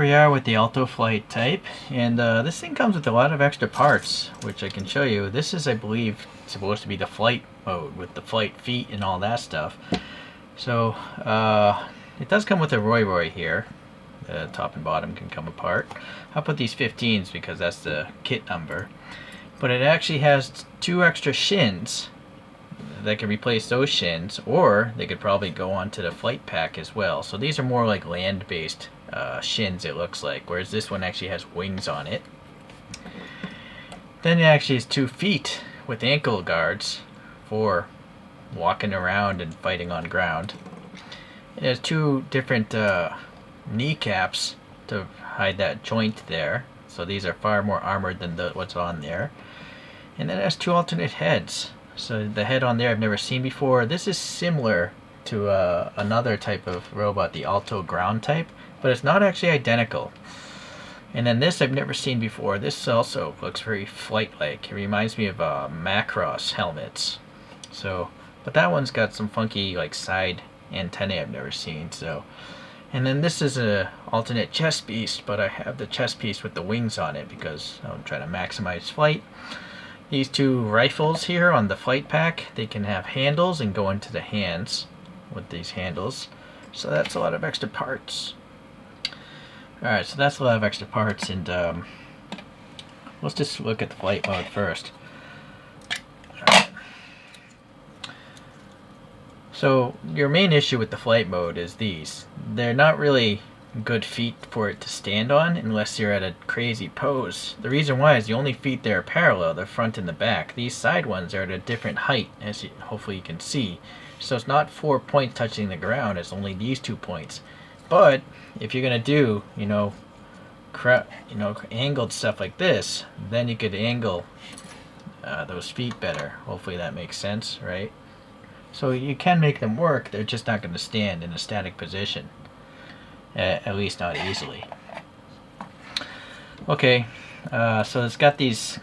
we are with the Alto Flight Type, and this thing comes with a lot of extra parts, which I can show you. This is, I believe, supposed to be the flight mode with the flight feet and all that stuff. So it does come with a Roy here. The top and bottom can come apart. I'll put these 15s because that's the kit number. But it actually has 2 extra shins that can replace those shins, or they could probably go onto the flight pack as well. So these are more like land-based shins, it looks like, whereas this one actually has wings on it. Then it actually has 2 feet with ankle guards for walking around and fighting on ground. It has 2 different kneecaps to hide that joint there, so these are far more armored than what's on there. And then it has 2 alternate heads. So the head on there I've never seen before. This is similar to another type of robot, the Alto ground type, but it's not actually identical. And then this I've never seen before. This also looks very flight-like. It reminds me of Macross helmets. So, but that one's got some funky like side antennae I've never seen. So, and then this is a alternate chest piece, but I have the chest piece with the wings on it because I'm trying to maximize flight. These 2 rifles here on the flight pack, they can have handles and go into the hands with these handles. So that's a lot of extra parts. Alright, so that's a lot of extra parts, and let's just look at the flight mode first. Right. So your main issue with the flight mode is these. They're not really good feet for it to stand on unless you're at a crazy pose. The reason why is the only feet there are parallel, the front and the back. These side ones are at a different height, as hopefully you can see. So it's not 4 points touching the ground, it's only these 2 points. But if you're gonna do, angled stuff like this, then you could angle those feet better. Hopefully that makes sense, right? So you can make them work, they're just not gonna stand in a static position. At least not easily. Okay, so it's got these,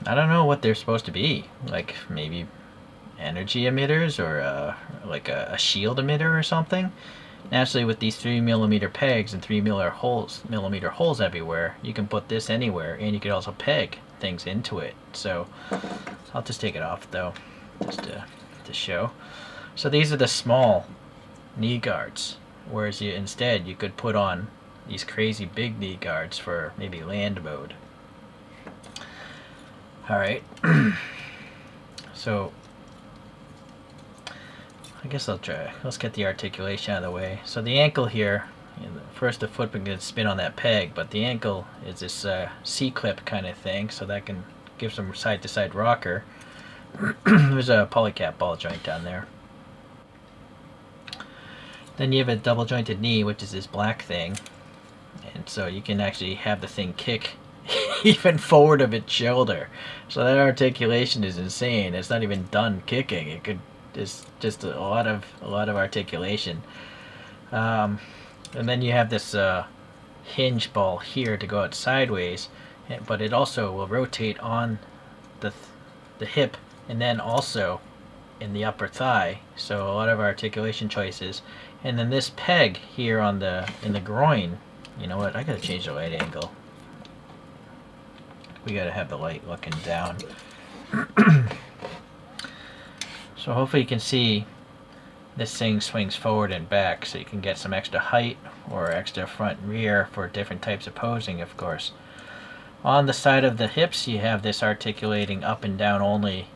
I don't know what they're supposed to be, like maybe energy emitters or like a shield emitter or something. Naturally, with these 3mm pegs and 3mm holes everywhere, you can put this anywhere, and you can also peg things into it. So I'll just take it off though, just to show. So these are the small knee guards. Whereas instead you could put on these crazy big knee guards for maybe land mode. Alright, so I guess I'll try. Let's get the articulation out of the way. So the ankle here, first the foot can spin on that peg, but the ankle is this C-clip kind of thing, so that can give some side-to-side rocker. There's a polycap ball joint down there. Then you have a double jointed knee, which is this black thing, and so you can actually have the thing kick even forward of its shoulder. So that articulation is insane. It's not even done kicking. It's just a lot of articulation. And then you have this hinge ball here to go out sideways, but it also will rotate on the hip and then also in the upper thigh. So a lot of articulation choices. And then this peg here in the groin, you know what, I gotta change the light angle. We gotta have the light looking down. So hopefully you can see this thing swings forward and back, so you can get some extra height or extra front and rear for different types of posing, of course. On the side of the hips you have this articulating up and down only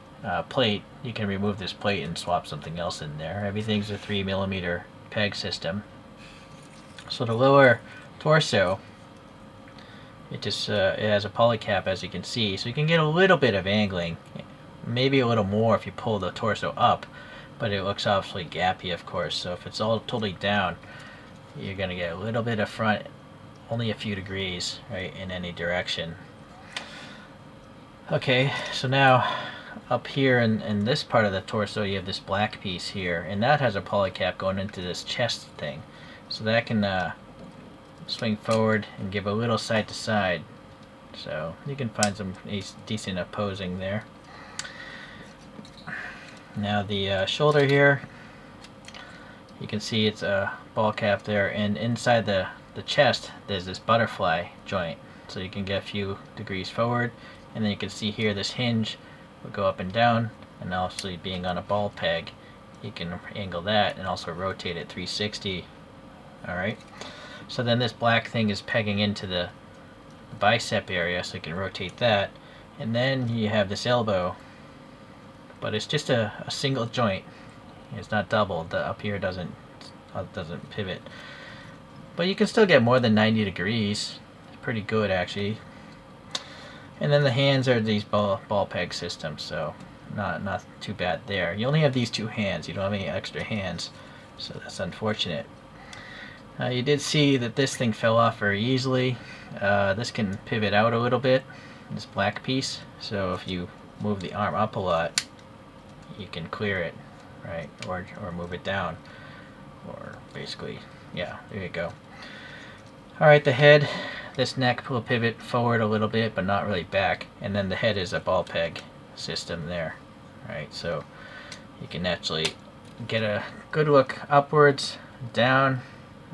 plate. You can remove this plate and swap something else in there. Everything's a 3mm peg system. So the lower torso, it just it has a polycap, as you can see, so you can get a little bit of angling, maybe a little more if you pull the torso up, but it looks awfully gappy, of course. So if it's all totally down, you're gonna get a little bit of front, only a few degrees, right, in any direction. Okay, so now up here in this part of the torso you have this black piece here, and that has a polycap going into this chest thing, so that can swing forward and give a little side to side, so you can find some decent posing there. Now the shoulder here, you can see it's a ball cap there, and inside the the chest, there's this butterfly joint, so you can get a few degrees forward, and then you can see here this hinge will go up and down, and also being on a ball peg, you can angle that and also rotate it 360. Alright, so then this black thing is pegging into the bicep area, so you can rotate that, and then you have this elbow, but it's just a single joint. It's not double. The up here doesn't pivot, but you can still get more than 90 degrees. It's pretty good actually. And then the hands are these ball peg systems, so not too bad there. You only have these two hands. You don't have any extra hands, so that's unfortunate. You did see that this thing fell off very easily. This can pivot out a little bit, this black piece, so if you move the arm up a lot, you can clear it, right? Or move it down, or basically, yeah, there you go. Alright, the head, this neck will pivot forward a little bit, but not really back, and then the head is a ball peg system there, right? So you can actually get a good look upwards, down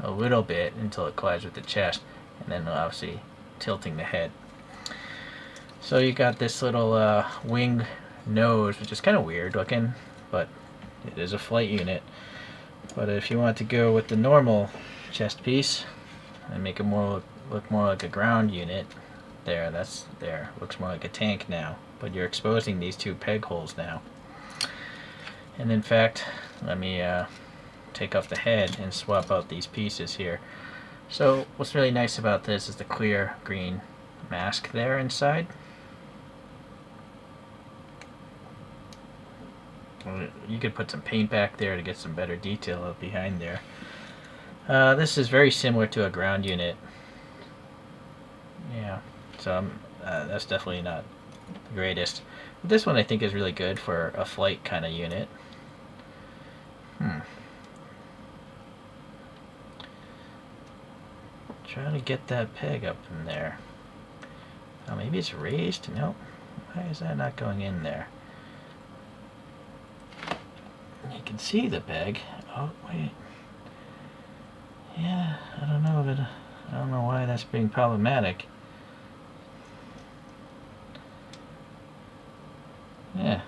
a little bit until it collides with the chest, and then obviously tilting the head. So you got this little wing nose, which is kind of weird looking, but it is a flight unit. But if you want to go with the normal chest piece and make it look more like a ground unit, looks more like a tank now, but you're exposing these two peg holes now. And in fact, let me take off the head and swap out these pieces here. So what's really nice about this is the clear green mask there inside. You could put some paint back there to get some better detail behind there. This is very similar to a ground unit. Yeah, so that's definitely not the greatest. But this one I think is really good for a flight kind of unit. Trying to get that peg up in there. Oh, maybe it's raised? Nope. Why is that not going in there? You can see the peg. Oh, wait. Yeah, I don't know, but I don't know why that's being problematic. Yeah,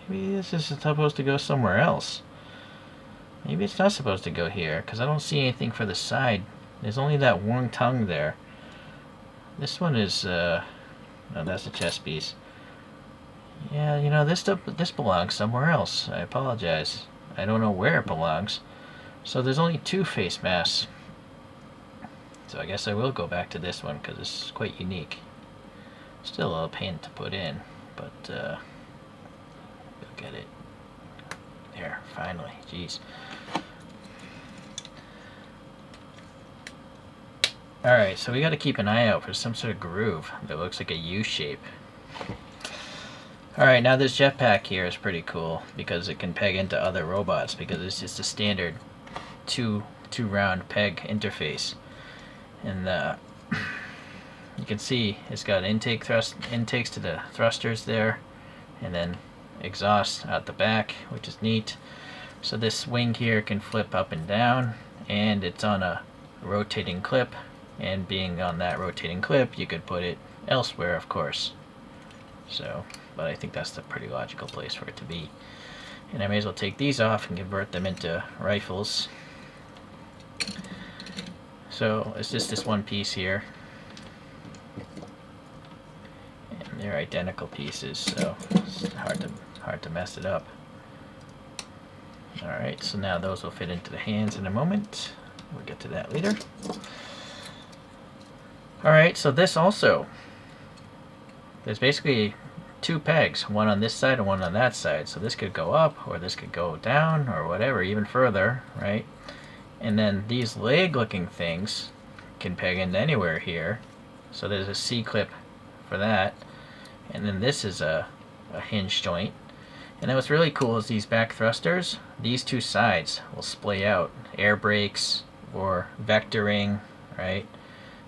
maybe this is supposed to go somewhere else. Maybe it's not supposed to go here, because I don't see anything for the side. There's only that one tongue there. This one is, no, that's a chest piece. Yeah, you know, this belongs somewhere else. I apologize. I don't know where it belongs. So there's only two face masks. So I guess I will go back to this one, because it's quite unique. Still a little pain to put in, but, we'll get it. There, finally. Jeez. Alright, so we got to keep an eye out for some sort of groove that looks like a U shape. Alright, now this jetpack here is pretty cool because it can peg into other robots, because it's just a standard two round peg interface. And you can see it's got intakes to the thrusters there, and then exhaust out the back, which is neat. So this wing here can flip up and down, and it's on a rotating clip, and being on that rotating clip you could put it elsewhere, of course. So, but I think that's the pretty logical place for it to be. And I may as well take these off and convert them into rifles. So it's just this one piece here, and they're identical pieces, so it's hard to mess it up. Alright, so now those will fit into the hands in a moment. We'll get to that later. Alright, so this also, there's basically two pegs, one on this side and one on that side. So this could go up, or this could go down, or whatever, even further, right? And then these leg-looking things can peg into anywhere here. So there's a C-clip for that. And then this is a hinge joint. And then what's really cool is these back thrusters, these two sides will splay out. Air brakes or vectoring, right?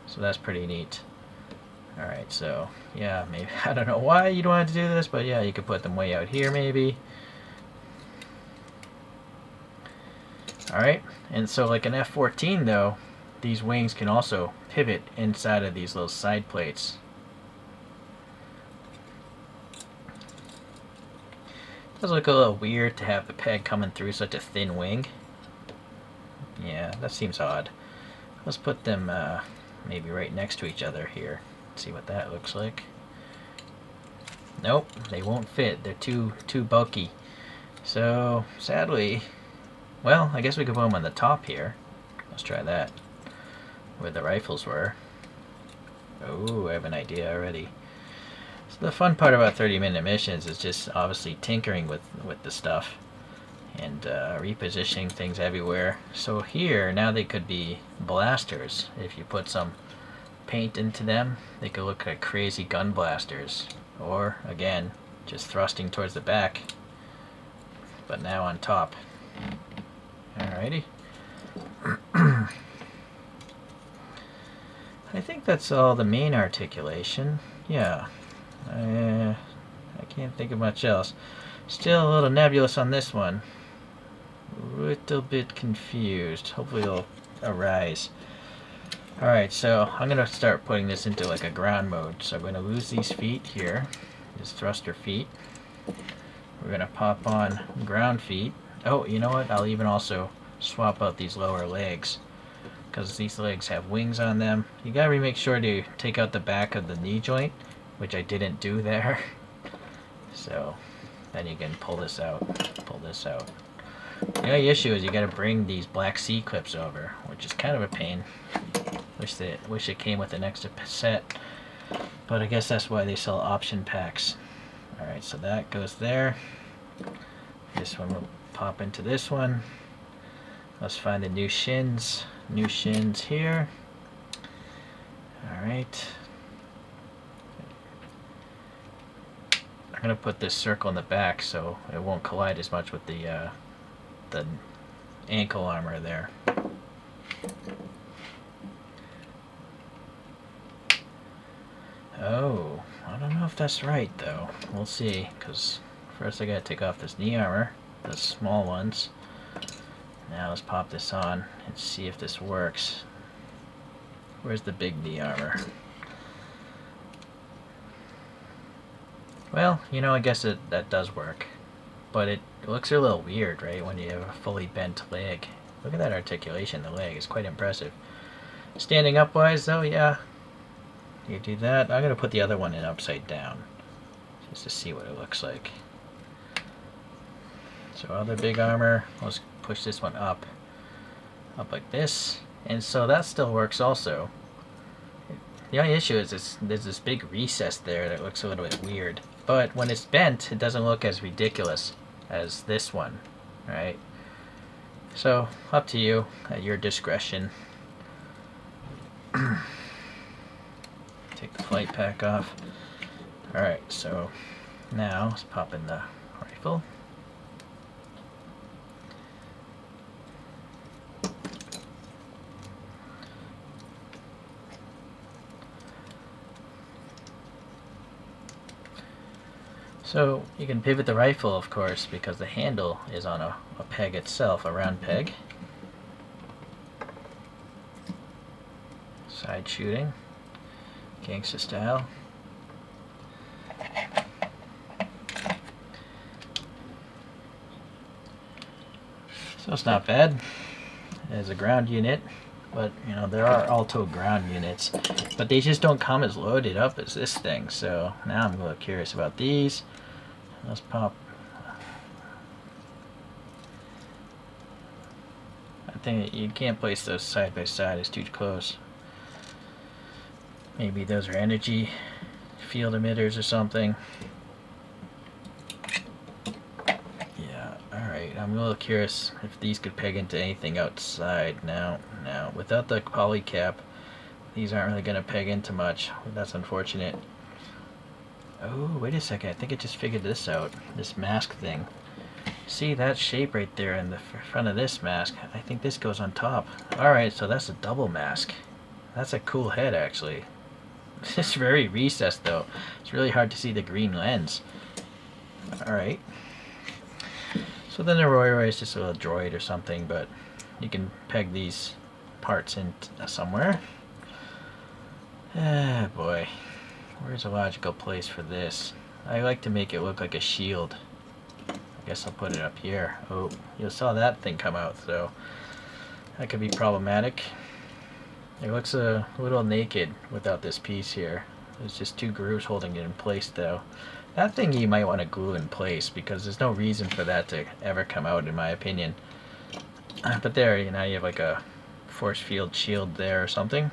So that's pretty neat. Alright, so yeah, maybe I don't know why you'd want to do this, but yeah, you could put them way out here maybe. Alright, and so like an F-14 though, these wings can also pivot inside of these little side plates. It does look a little weird to have the peg coming through such a thin wing. Yeah, that seems odd. Let's put them maybe right next to each other here. See what that looks like. Nope, they won't fit. They're too bulky. So sadly, well, I guess we could put them on the top here. Let's try that. Where the rifles were. Oh, I have an idea already. So the fun part about 30-minute missions is just obviously tinkering with the stuff and repositioning things everywhere. So here, now they could be blasters. If you put some paint into them, they could look like crazy gun blasters. Or, again, just thrusting towards the back, but now on top. Alrighty. I think that's all the main articulation. Yeah. I can't think of much else. Still a little nebulous on this one. A little bit confused. Hopefully it'll arise. Alright, so I'm going to start putting this into like a ground mode. So I'm going to lose these feet here. These thruster feet. We're going to pop on ground feet. Oh, you know what? I'll even also swap out these lower legs, because these legs have wings on them. You gotta make sure to take out the back of the knee joint, which I didn't do there. So then you can pull this out, pull this out. The only issue is you gotta bring these black C clips over, which is kind of a pain. Wish it came with an extra set, but I guess that's why they sell option packs. Alright, so that goes there. This one will pop into this one. Let's find the new shins. New shins here. Alright. I'm going to put this circle in the back so it won't collide as much with the ankle armor there. Oh, I don't know if that's right though. We'll see, because first I gotta take off this knee armor, the small ones. Now let's pop this on and see if this works. Where's the big knee armor? Well, you know, I guess that does work. But it looks a little weird, right, when you have a fully bent leg. Look at that articulation, the leg is quite impressive. Standing up wise though, yeah. You do that. I'm going to put the other one in upside down, just to see what it looks like. So other big armor, let's push this one up like this. And so that still works also. The only issue is there's this big recess there that looks a little bit weird. But when it's bent, it doesn't look as ridiculous as this one, right? So, up to you, at your discretion. Take the flight pack off. Alright, so now let's pop in the rifle. So you can pivot the rifle, of course, because the handle is on a peg itself, a round peg. Side shooting, gangsta style. So it's not bad as a ground unit, but you know, there are Alto ground units, but they just don't come as loaded up as this thing. So now I'm a little curious about these. Let's pop. I think you can't place those side by side, it's too close. Maybe those are energy field emitters or something. Yeah, alright, I'm a little curious if these could peg into anything outside. Now, without the poly cap, these aren't really going to peg into much. That's unfortunate. Oh, wait a second, I think I just figured this out. This mask thing. See that shape right there in the front of this mask? I think this goes on top. Alright, so that's a double mask. That's a cool head, actually. It's very recessed, though. It's really hard to see the green lens. Alright. So then the Roy is just a little droid or something, but you can peg these parts in somewhere. Ah, boy. Where's a logical place for this? I like to make it look like a shield. I guess I'll put it up here. Oh, you saw that thing come out, so that could be problematic. It looks a little naked without this piece here. There's just two grooves holding it in place, though. That thing you might want to glue in place, because there's no reason for that to ever come out, in my opinion. But there, you know, you have like a force field shield there or something.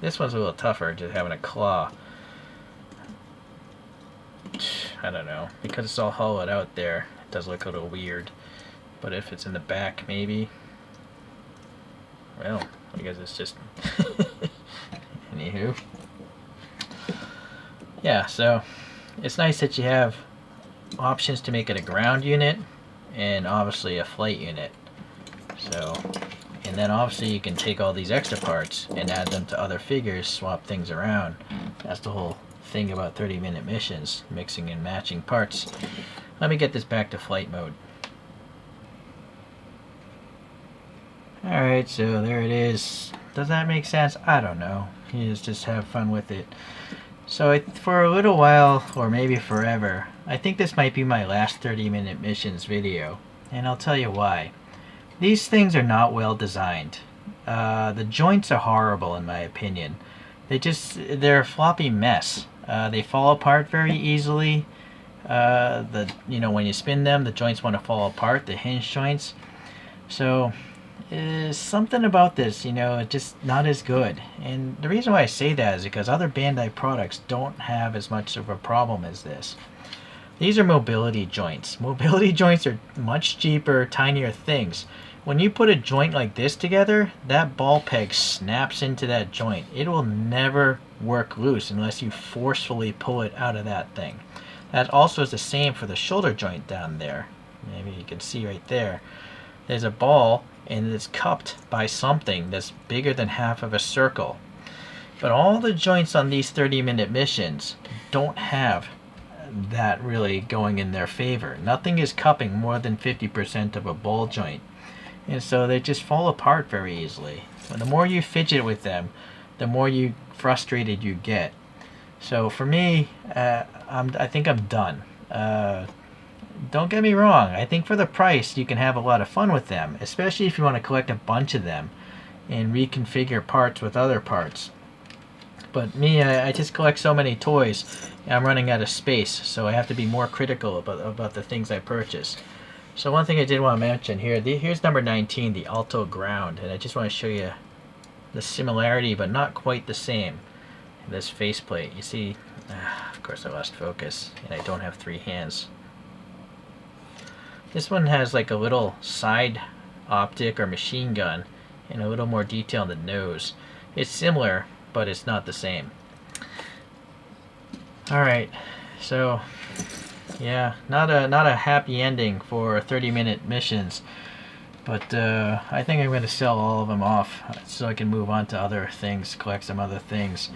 This one's a little tougher, just having a claw. I don't know, because it's all hollowed out there, it does look a little weird. But if it's in the back, maybe. Well, I guess it's just... Anywho. Yeah, so it's nice that you have options to make it a ground unit and obviously a flight unit. So, and then obviously you can take all these extra parts and add them to other figures, swap things around. That's the whole thing about 30-minute missions, mixing and matching parts. Let me get this back to flight mode. Alright, so there it is. Does that make sense? I don't know. You just have fun with it. So for a little while, or maybe forever, I think this might be my last 30-minute missions video. And I'll tell you why. These things are not well designed. The joints are horrible in my opinion. They're a floppy mess. They fall apart very easily. When you spin them, the joints want to fall apart, the hinge joints. So something about this, just not as good. And the reason why I say that is because other Bandai products don't have as much of a problem as this. These are mobility joints. Mobility joints are much cheaper, tinier things. When you put a joint like this together, that ball peg snaps into that joint. It will never work loose unless you forcefully pull it out of that thing. That also is the same for the shoulder joint down there. Maybe you can see right there. There's a ball and it's cupped by something that's bigger than half of a circle. But all the joints on these 30-minute missions don't have that really going in their favor. Nothing is cupping more than 50% of a ball joint. And so they just fall apart very easily. And the more you fidget with them, the more frustrated you get. So for me, I think I'm done. Don't get me wrong, I think for the price you can have a lot of fun with them, especially if you want to collect a bunch of them and reconfigure parts with other parts. But me, I just collect so many toys, and I'm running out of space, so I have to be more critical about the things I purchase. So one thing I did want to mention here, here's number 19, the Alto Ground, and I just want to show you the similarity, but not quite the same. This faceplate, you see, of course I lost focus, and I don't have three hands. This one has like a little side optic or machine gun, and a little more detail in the nose. It's similar, but it's not the same. Alright, so yeah, not a happy ending for 30-minute missions, but I think I'm going to sell all of them off so I can move on to other things, collect some other things.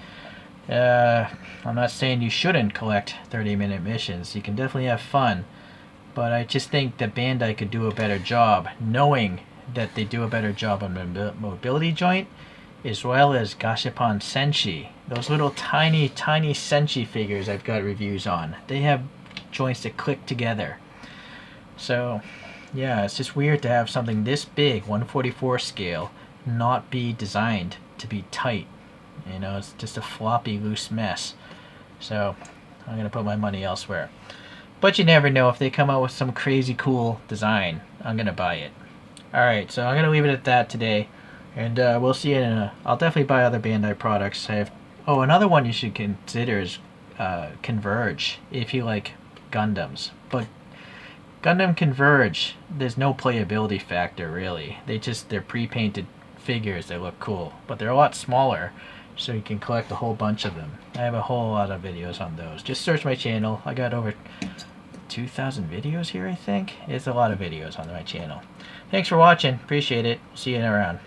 I'm not saying you shouldn't collect 30-minute missions. You can definitely have fun, but I just think that Bandai could do a better job, knowing that they do a better job on the mobility joint, as well as Gashapon Senshi. Those little tiny Senshi figures I've got reviews on. They have joints that click together. So yeah, it's just weird to have something this big, 1/44 scale, not be designed to be tight. It's just a floppy, loose mess. So I'm going to put my money elsewhere. But you never know, if they come out with some crazy cool design, I'm going to buy it. Alright, so I'm going to leave it at that today. And we'll see you I'll definitely buy other Bandai products. Another one you should consider is Converge, if you like Gundams. But Gundam Converge, there's no playability factor really. They're pre-painted figures that look cool, but they're a lot smaller, so you can collect a whole bunch of them. I have a whole lot of videos on those. Just search my channel. I got over 2,000 videos here, I think. It's a lot of videos on my channel. Thanks for watching. Appreciate it. See you around.